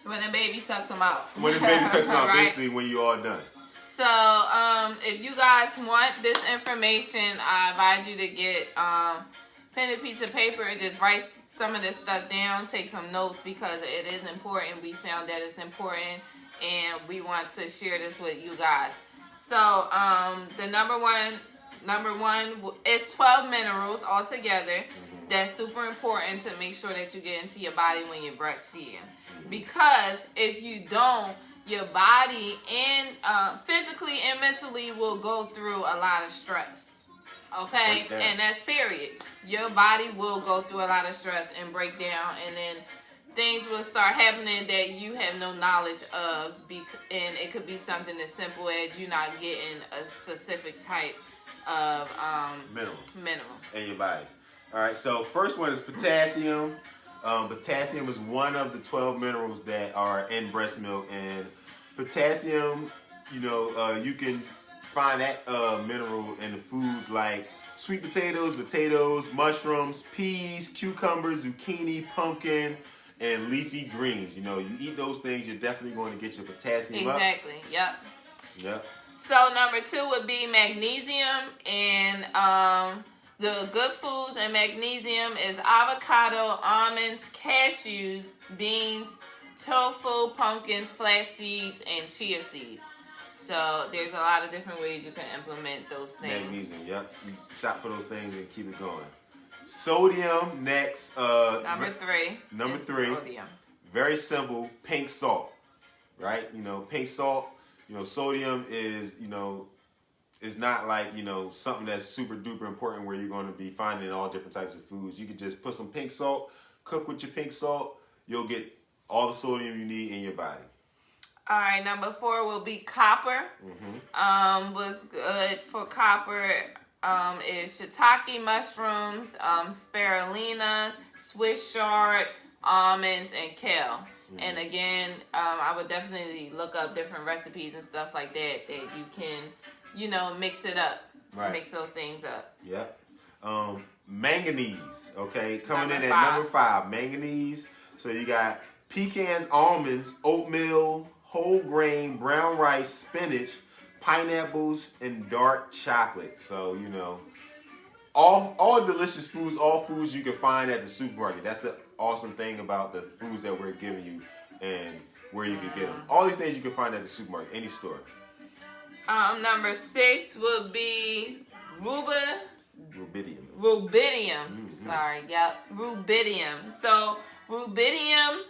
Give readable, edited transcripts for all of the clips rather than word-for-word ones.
When the baby sucks them out. When the baby sucks them out, right? basically when you all done. So, if you guys want this information, I advise you to get pen and piece of paper and just write some of this stuff down. Take some notes because it is important. We found that it's important, and we want to share this with you guys. So, the number one is 12 minerals altogether. That's super important to make sure that you get into your body when you're breastfeeding. Because if you don't, your body and physically and mentally will go through a lot of stress. Okay? And that's period. Your body will go through a lot of stress and break down, and then things will start happening that you have no knowledge of, and it could be something as simple as you not getting a specific type of mineral in your body. All right, so first one is potassium. Potassium is one of the 12 minerals that are in breast milk, and potassium, you can find that mineral in the foods like sweet potatoes, mushrooms, peas, cucumbers, zucchini, pumpkin, and leafy greens. You eat those things, you're definitely going to get your potassium up. Exactly. Yep. Yep. So number 2 would be magnesium, and the good foods in magnesium is avocado, almonds, cashews, beans, tofu, pumpkin, flax seeds, and chia seeds. So there's a lot of different ways you can implement those things. Magnesium, yep. You shop for those things and keep it going. Sodium next. Number 3. Number 3. Sodium. Very simple. Pink salt, right? Pink salt. Sodium is it's not like something that's super duper important where you're going to be finding in all different types of foods. You could just put some pink salt, cook with your pink salt. You'll get all the sodium you need in your body. All right, number 4 will be copper. What's good for copper is shiitake mushrooms, spirulina, Swiss chard, almonds, and kale. And again, I would definitely look up different recipes and stuff like that you can, mix it up. Right. Mix those things up. Yep. Manganese, okay? Coming in at number 5, manganese. So you got pecans, almonds, oatmeal, whole grain, brown rice, spinach, pineapples, and dark chocolate. So, all delicious foods, all foods you can find at the supermarket. That's the awesome thing about the foods that we're giving you and where you can get them. All these things you can find at the supermarket, any store. Number 6 would be rubidium. Sorry, yep, rubidium. So rubidium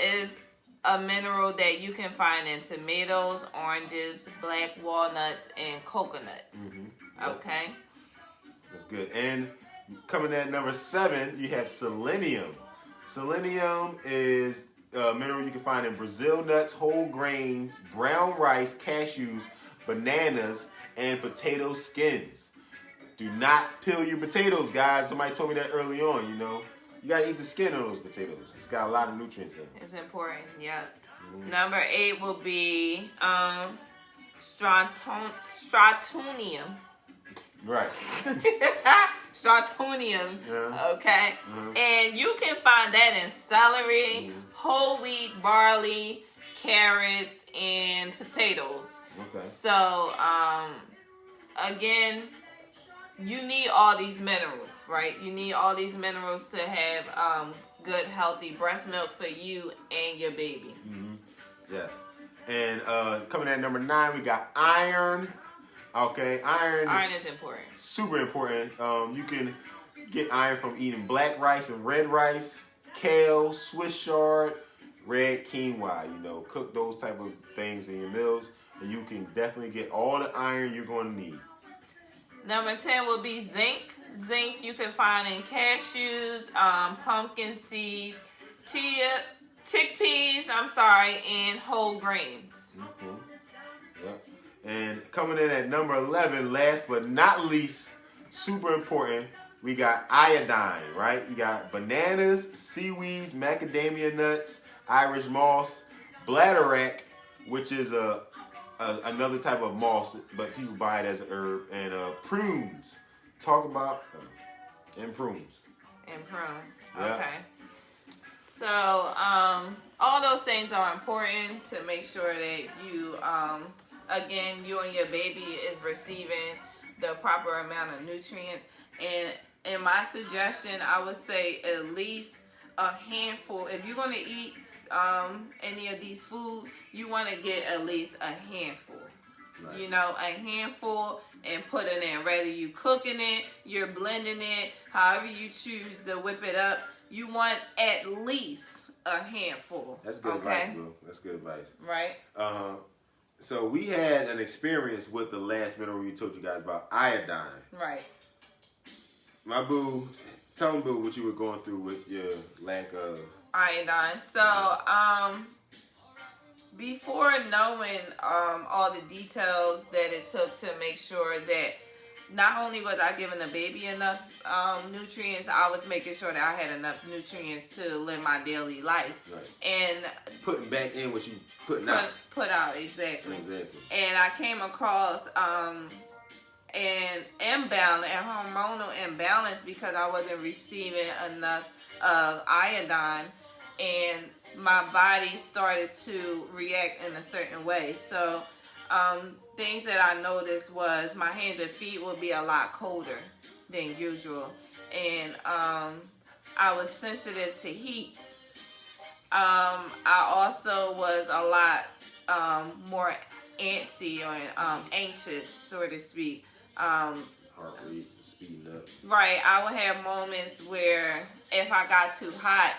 is a mineral that you can find in tomatoes, oranges, black walnuts, and coconuts. Okay. That's good. And coming at number 7, you have selenium. Selenium is a mineral you can find in Brazil nuts, whole grains, brown rice, cashews, bananas, and potato skins. Do not peel your potatoes, guys. Somebody told me that early on, You got to eat the skin of those potatoes. It's got a lot of nutrients in it. It's important, yeah. Number 8 will be stratonium. Right. Stratonium, okay? And you can find that in celery, whole wheat, barley, carrots, and potatoes. Okay. So, again, you need all these minerals, right? You need all these minerals to have good, healthy breast milk for you and your baby. Yes. And coming at number 9, we got iron. Okay, iron is important. Super important. You can get iron from eating black rice and red rice, kale, Swiss chard, red quinoa. Cook those type of things in your meals, and you can definitely get all the iron you're going to need. Number 10 will be zinc. Zinc you can find in cashews, pumpkin seeds, chickpeas, and whole grains. Yep. And coming in at number 11, last but not least, super important, we got iodine, right? You got bananas, seaweeds, macadamia nuts, Irish moss, bladderwrack, which is another type of moss, but people buy it as an herb, and prunes. Talk about and prunes. And prunes. Yep. Okay. So, all those things things are important to make sure that you, again, you and your baby is receiving the proper amount of nutrients. And in my suggestion, I would say at least a handful. If you're going to eat any of these foods, you want to get at least a handful. Right. You know, a handful, and put it in. Whether you cooking it, you're blending it, however you choose to whip it up, you want at least a handful. That's good advice, bro. That's good advice. Right. So we had an experience with the last mineral we told you guys about, iodine. Right. My boo, tell them, boo, what you were going through with your lack of iodine. So, before knowing all the details that it took to make sure that not only was I giving the baby enough nutrients, I was making sure that I had enough nutrients to live my daily life. Right. And putting back in what you putting out. Put out, exactly. Exactly. And I came across an imbalance, a hormonal imbalance, because I wasn't receiving enough of iodine, and my body started to react in a certain way. So things that I noticed was my hands and feet would be a lot colder than usual, and I was sensitive to heat. I also was a lot more antsy or anxious, so to speak. Heart rate speeding up. Right. I would have moments where if I got too hot,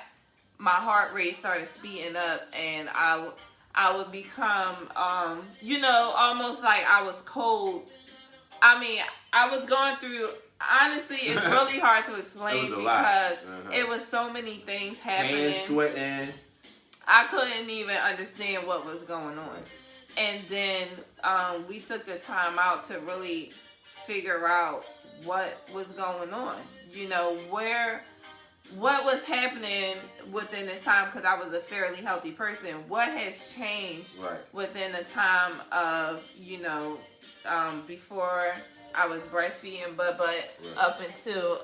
my heart rate started speeding up, and I would become, almost like I was cold. I mean, I was going through, honestly, it's really hard to explain because it was so many things happening. Hands sweating. I couldn't even understand what was going on. And then we took the time out to really figure out what was going on. You know, what was happening within this time, because I was a fairly healthy person. What has changed within the time of, before I was breastfeeding, but up until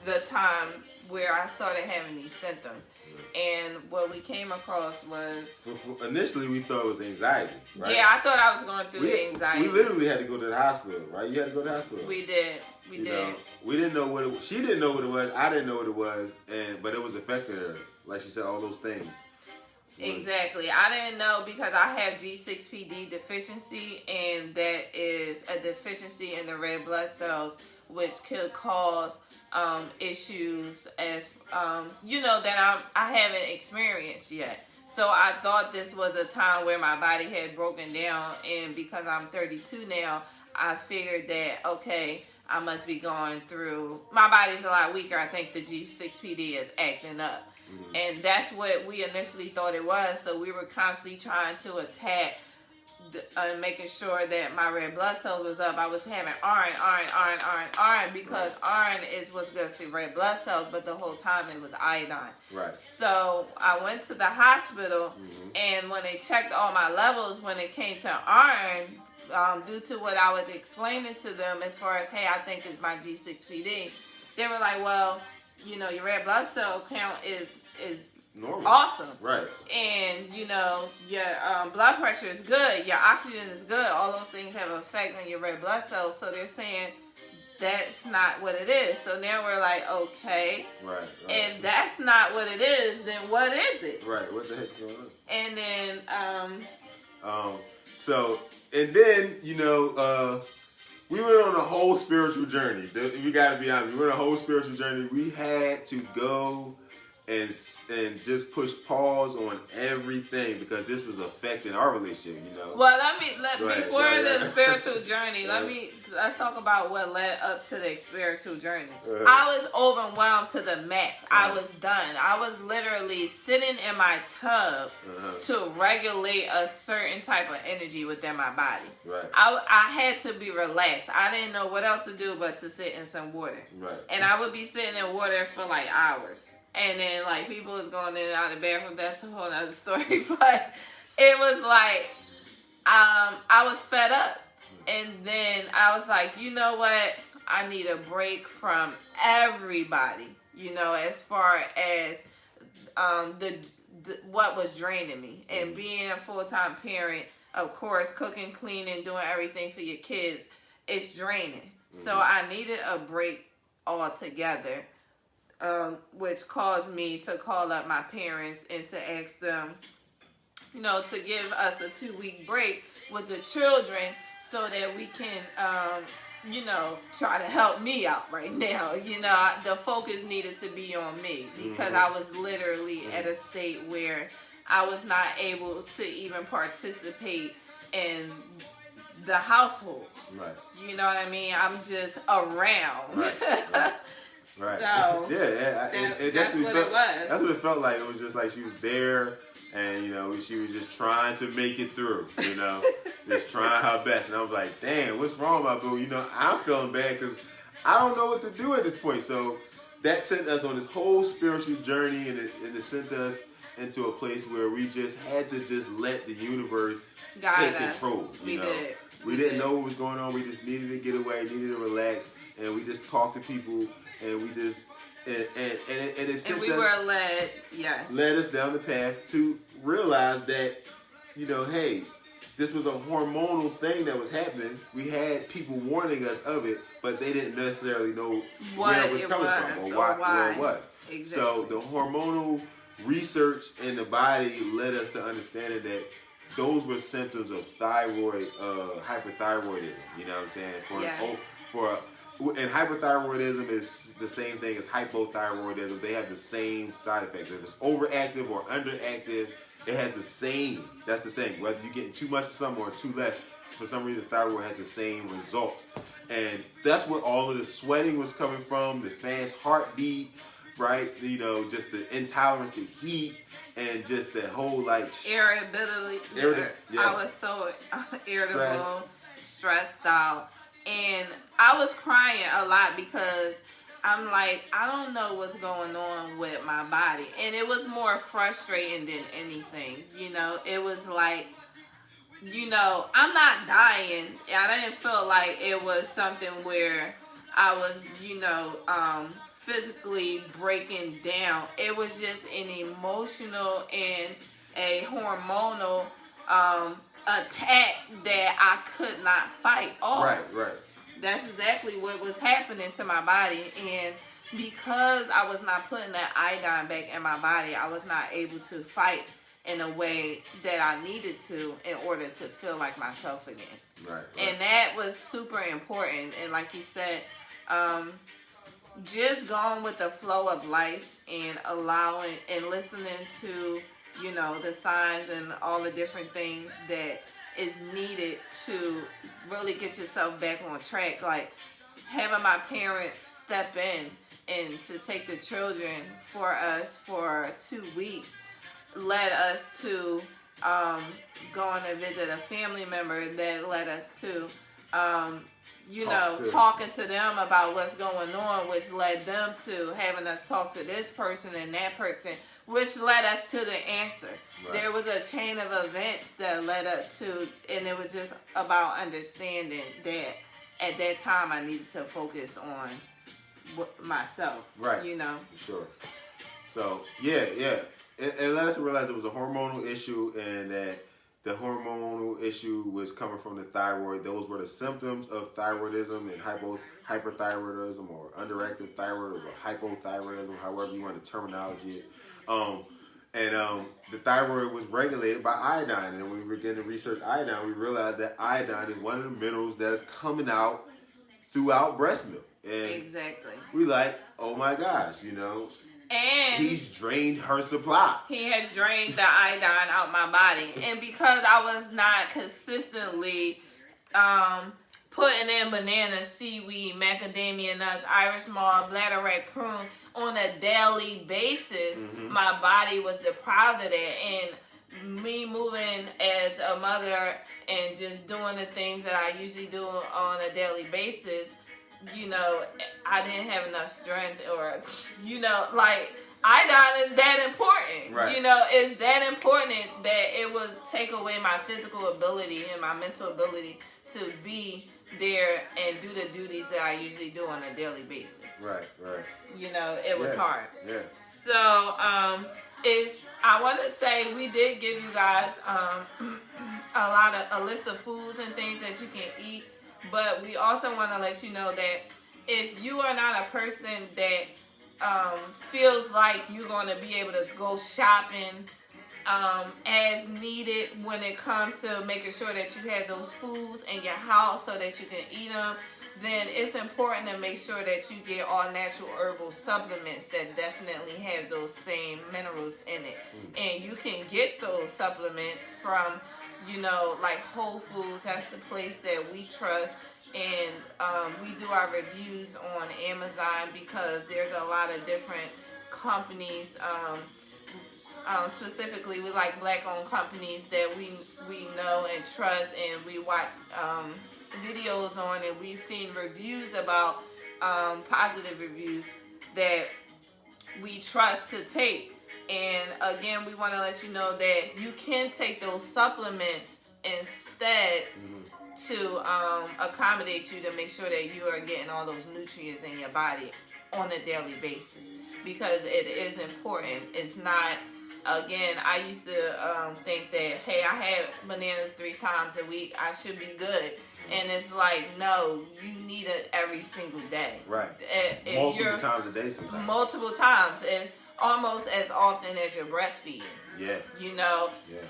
the time where I started having these symptoms. And what we came across was... Initially, we thought it was anxiety, right? Yeah, I thought I was going through anxiety. We literally had to go to the hospital, right? You had to go to the hospital. We did. We did. We didn't know what it was. She didn't know what it was. I didn't know what it was. But it was affecting her. Like she said, all those things. Exactly. I didn't know because I have G6PD deficiency, and that is a deficiency in the red blood cells, which could cause issues as that I haven't experienced yet. So I thought this was a time where my body had broken down, and because I'm 32 now, I figured that okay, I must be going through. My body's a lot weaker. I think the G6PD is acting up, and that's what we initially thought it was. So we were constantly trying to attack. Making sure that my red blood cells was up. I was having iron, because iron is what's good for red blood cells, but the whole time it was iodine. Right. So I went to the hospital, and when they checked all my levels, when it came to iron, due to what I was explaining to them as far as, hey, I think it's my G6PD, they were like, well, your red blood cell count is normal. Awesome. Right. And, your blood pressure is good. Your oxygen is good. All those things have an effect on your red blood cells. So they're saying that's not what it is. So now we're like, okay. Right. If that's not what it is, then what is it? Right. What the heck's going on? And then, we went on a whole spiritual journey. We got to be honest. We went on a whole spiritual journey. We had to go and just push pause on everything because this was affecting our relationship, Well, before the spiritual journey, let's talk about what led up to the spiritual journey. I was overwhelmed to the max. I was done. I was literally sitting in my tub to regulate a certain type of energy within my body. Right. I had to be relaxed. I didn't know what else to do but to sit in some water. Right. And I would be sitting in water for like hours. And then, people was going in and out of the bathroom. That's a whole other story. But it was like, I was fed up. And then I was like, you know what? I need a break from everybody. As far as what was draining me. And being a full-time parent, of course, cooking, cleaning, doing everything for your kids, it's draining. So I needed a break altogether, which caused me to call up my parents and to ask them, to give us a 2-week break with the children so that we can, try to help me out right now. The focus needed to be on me because I was literally at a state where I was not able to even participate in the household. Right. You know what I mean? I'm just around. Right. Right. So that's what it was. That's what it felt like. It was just like she was there, and she was just trying to make it through. Just trying her best. And I was like, "Damn, what's wrong, my boo?" I'm feeling bad because I don't know what to do at this point. So that took us on this whole spiritual journey, and it sent us into a place where we just had to just let the universe take control. We didn't know what was going on. We just needed to get away, needed to relax, and we just talked to people. And we just led us down the path to realize that, hey, this was a hormonal thing that was happening. We had people warning us of it, but they didn't necessarily know where it was coming from or where it was. Exactly. So the hormonal research in the body led us to understanding that those were symptoms of thyroid, hyperthyroidism. You know what I'm saying? And hyperthyroidism is the same thing as hypothyroidism. They have the same side effects. If it's overactive or underactive, it has the same. That's the thing. Whether you're getting too much of something or too less, for some reason, thyroid has the same results. And that's what all of the sweating was coming from, the fast heartbeat, right? Just the intolerance to heat and just the whole irritability. I was so irritable, stressed out. And I was crying a lot because I'm like, I don't know what's going on with my body. And it was more frustrating than anything. It was like, I'm not dying. I didn't feel like it was something where I was, physically breaking down. It was just an emotional and a hormonal attack that I could not fight off. Right. That's exactly what was happening to my body. And because I was not putting that iodine back in my body, I was not able to fight in a way that I needed to in order to feel like myself again. Right. And that was super important. And like you said, just going with the flow of life and allowing and listening to the signs and all the different things that is needed to really get yourself back on track. Like having my parents step in and to take the children for us for 2 weeks led us to going to visit a family member that led us to talking to them about what's going on, which led them to having us talk to this person and that person, which led us to the answer. Right. There was a chain of events that led us to, and it was just about understanding that at that time I needed to focus on myself. Right. Sure. So, it led us to realize it was a hormonal issue and that the hormonal issue was coming from the thyroid. Those were the symptoms of thyroidism and hyperthyroidism or underactive thyroidism or hypothyroidism, however you want the terminology. The thyroid was regulated by iodine. And when we began to research iodine, we realized that iodine is one of the minerals that is coming out throughout breast milk. And exactly. We like, oh my gosh, And he's drained her supply. He has drained the iodine out my body. And because I was not consistently putting in banana, seaweed, macadamia nuts, Irish malt, bladderwrack, prune on a daily basis, my body was deprived of that. And me moving as a mother and just doing the things that I usually do on a daily basis, I didn't have enough strength or, iodine is that important. Right. It's that important that it would take away my physical ability and my mental ability to be there and do the duties that I usually do on a daily basis. Right. It was hard. Yeah. So, if I want to say, we did give you guys a list of foods and things that you can eat, but we also want to let you know that if you are not a person that feels like you're going to be able to go shopping as needed when it comes to making sure that you have those foods in your house so that you can eat them, then it's important to make sure that you get all natural herbal supplements that definitely have those same minerals in it. And you can get those supplements from, like Whole Foods. That's the place that we trust. And we do our reviews on Amazon because there's a lot of different companies. Specifically, we like black-owned companies that we know and trust, and we watch videos on, and we've seen reviews about positive reviews that we trust to take. And again, we want to let you know that you can take those supplements instead to accommodate you, to make sure that you are getting all those nutrients in your body on a daily basis, because it is important. It's not, again, I used to think that, hey, I had bananas 3 times a week, I should be good. And it's like, no, you need it every single day. Right. Multiple times a day sometimes. Multiple times. It's almost as often as you're breastfeeding. Yeah.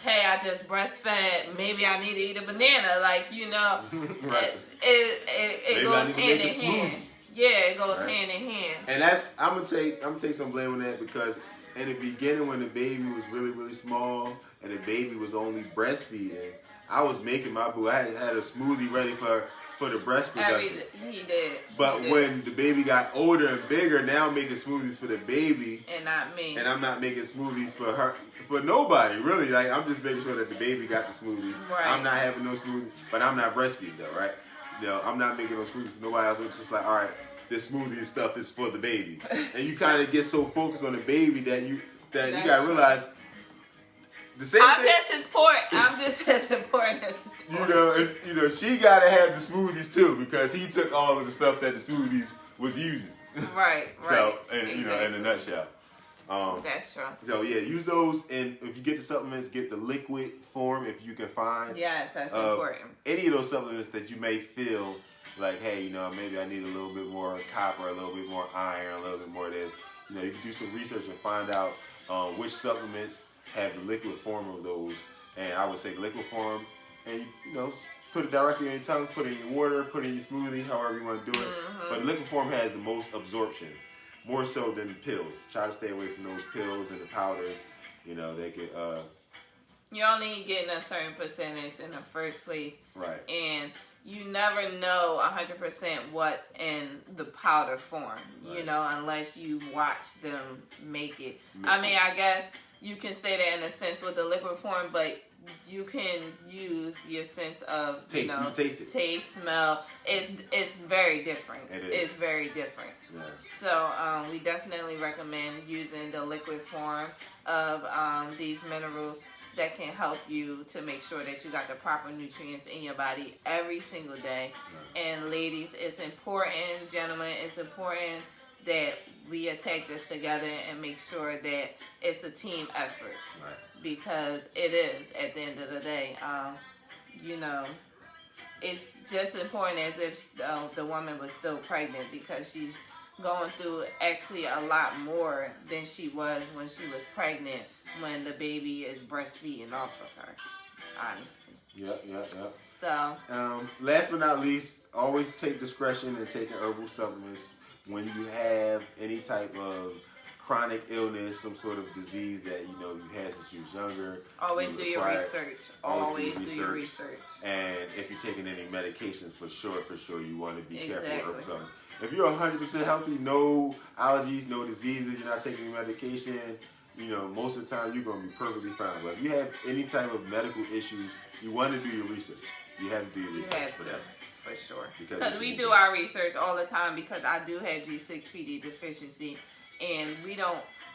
Hey, I just breastfed, maybe I need to eat a banana. Like, right. it goes hand in hand. Yeah, it goes hand in hand. And that's, I'm gonna take some blame on that, because in the beginning, when the baby was really, really small and the baby was only breastfeeding, I was making my boo. I had a smoothie ready for the breast production. He did. But when the baby got older and bigger, now I'm making smoothies for the baby. And not me. And I'm not making smoothies for her, for nobody, really. Like, I'm just making sure that the baby got the smoothies. Right. I'm not having no smoothies, but I'm not breastfeeding though, right? I'm not making no smoothies for nobody else. It's just like, all right, this smoothie stuff is for the baby. And you kind of get so focused on the baby that you gotta realize the same thing. I'm just as important as she gotta have the smoothies too, because he took all of the stuff that the smoothies was using. Right. So, and exactly. in a nutshell. That's true. So yeah, use those, and if you get the supplements, get the liquid form if you can find. Yes, that's important. Any of those supplements that you may feel like, hey, maybe I need a little bit more copper, a little bit more iron, a little bit more of this. You can do some research and find out which supplements have the liquid form of those. And I would say liquid form, and put it directly in your tongue, put it in your water, put it in your smoothie, however you want to do it. But liquid form has the most absorption, more so than the pills. Try to stay away from those pills and the powders. They could. You only getting a certain percentage in the first place. Right. And you never know 100% what's in the powder form, right. Unless you watch them make it. I guess you can say that in a sense with the liquid form, but you can use your sense of taste, smell. It's very different. It is. It's very different. Yes. So we definitely recommend using the liquid form of these minerals that can help you to make sure that you got the proper nutrients in your body every single day. Right. And ladies, it's important, gentlemen, it's important that we attack this together and make sure that it's a team effort. Right. Because it is, at the end of the day. It's just important as if the woman was still pregnant, because she's going through actually a lot more than she was when she was pregnant, when the baby is breastfeeding off of her, honestly. Yep. So, last but not least, always take discretion in taking herbal supplements when you have any type of chronic illness, some sort of disease that you've had since you was younger. Always do your research. Always do your research. And if you're taking any medications, for sure, you want to be careful with herbal supplements. If you're 100% healthy, no allergies, no diseases, you're not taking any medication, most of the time you're going to be perfectly fine. But if you have any type of medical issues, you want to do your research. You have to do your research for that. For sure. Because we do our research all the time, because I do have G6PD deficiency, and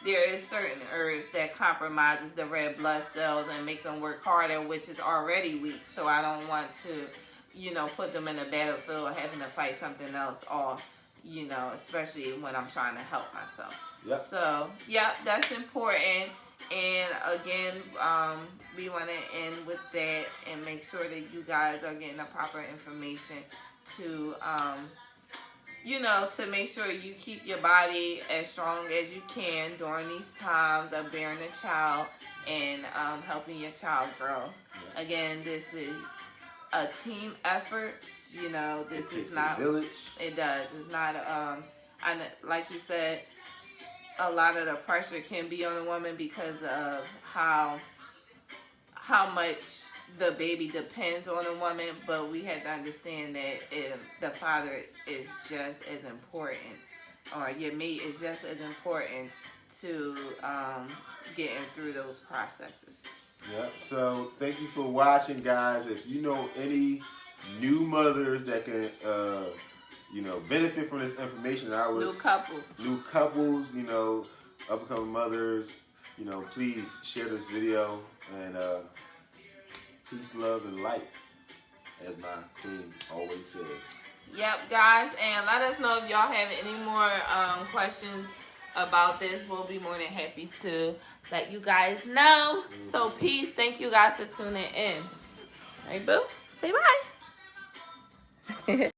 there is certain herbs that compromises the red blood cells and make them work harder, which is already weak. So I don't want to, put them in a battlefield or having to fight something else off, especially when I'm trying to help myself. Yep. So, yeah, that's important. And again, we want to end with that and make sure that you guys are getting the proper information to, to make sure you keep your body as strong as you can during these times of bearing a child and helping your child grow. Again, this is a team effort. This is not. A village. It does. It's not. Like you said, a lot of the pressure can be on a woman because of how much the baby depends on a woman, but we have to understand that the father is just as important, or your mate is just as important to getting through those processes. Yep. So thank you for watching, guys. If you know any new mothers that can, benefit from this information, New couples, upcoming mothers, please share this video, and peace, love, and light, as my queen always says. Yep, guys, and let us know if y'all have any more questions about this. We'll be more than happy to let you guys know. So peace. Thank you guys for tuning in. All right, boo. Say bye.